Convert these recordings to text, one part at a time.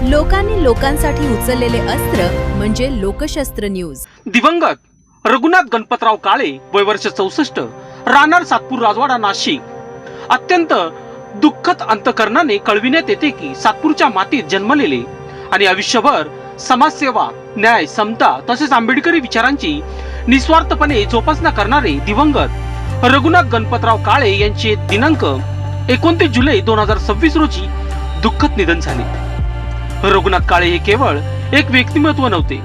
लोकांनी लोकांसाठी उचललेले अस्त्र म्हणजे लोकशस्त्र न्यूज। दिवंगत रघुनाथ गणपतराव काळे, वय वर्ष 64, राहणार सातपूर राजवाडा, नाशिक। अत्यंत दुःखद अंतकरणाने कळविण्यात येते की सातपूरच्या मातीत जन्मलेले आणि आयुष्यभर समाजसेवा, न्याय, समता तसेच आंबेडकरी विचारांची निस्वार्थपणे जोपासना करणारे दिवंगत रघुनाथ गणपतराव काळे यांचे दिनांक 29 जुलै 2026 रोजी दुःखद निधन झाले। रघुनाथ काळे हे केवळ एक व्यक्तिमत्व नव्हते,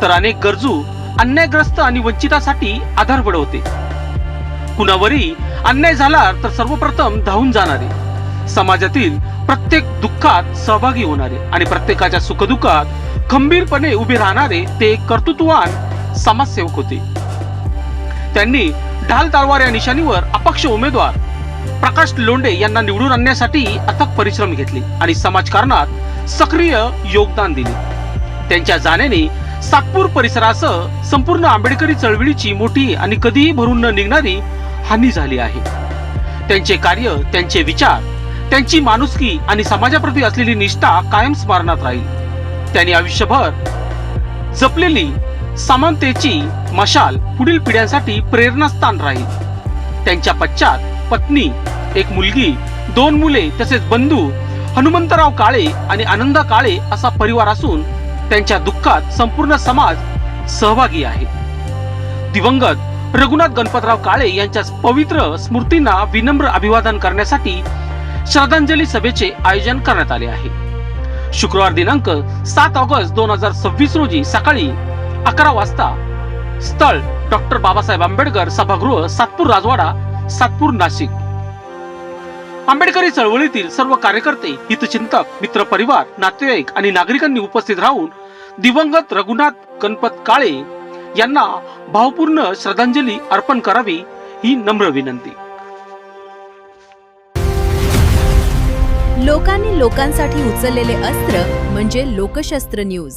तर अनेक गरजू, अन्यायग्रस्त आणि वंचितासाठी आधारबळ होते। कुणावरही अन्याय झाला तर सर्वप्रथम धावून जाणारे, समाजातील प्रत्येक दुःखात सहभागी होणारे आणि प्रत्येकाच्या सुखदुःखात खंबीरपणे उभे राहणारे ते एक कर्तृत्ववान समाजसेवक होते। त्यांनी ढाल तलवार या निशाणीवर अपक्ष उमेदवार प्रकाश लोंढे यांना निवडून आणण्यासाठी अथक परिश्रम घेतले आणि समाजकारणात सक्रिय योगदान दिले। त्यांच्या जाण्याने सातपूर परिसरासह संपूर्ण आंबेडकरी चळवळीची मोठी आणि कधीही भरून न निघणारी हानी झाली आहे। त्यांचे कार्य, त्यांचे विचार, त्यांची माणुसकी आणि समाजाप्रती असलेली निष्ठा कायम स्मरणात राहील। त्यांनी आयुष्यभर जपलेली समानतेची मशाल पुढील पिढ्यांसाठी प्रेरणास्थान राहील। त्यांच्या पश्चात पत्नी, एक मुलगी, 2 मुले तसेच बंधू हनुमंतराव काळे आणि आनंदा काळे असा परिवार असून त्यांच्या दुःखात संपूर्ण समाज सहभागी आहे। दिवंगत रघुनाथ गणपतराव काळे यांच्या पवित्र स्मृतींना विनम्र अभिवादन करण्यासाठी श्रद्धांजली सभेचे आयोजन करण्यात आले आहे। शुक्रवार दिनांक 7 ऑगस्ट 2026 रोजी सकाळी 11 वाजता स्थळ डॉक्टर बाबासाहेब आंबेडकर सभागृह, सातपूर राजवाडा, सातपूर, नाशिक। आंबेडकरी चळवळीतील सर्व कार्यकर्ते, हितचिंतक, मित्र परिवार, नातेवाईक आणि नागरिकांनी उपस्थित राहून दिवंगत रघुनाथ गणपत काळे यांना भावपूर्ण श्रद्धांजली अर्पण करावी ही नम्र विनंती। लोकांनी लोकांसाठी उचललेले अस्त्र म्हणजे लोकशस्त्र न्यूज।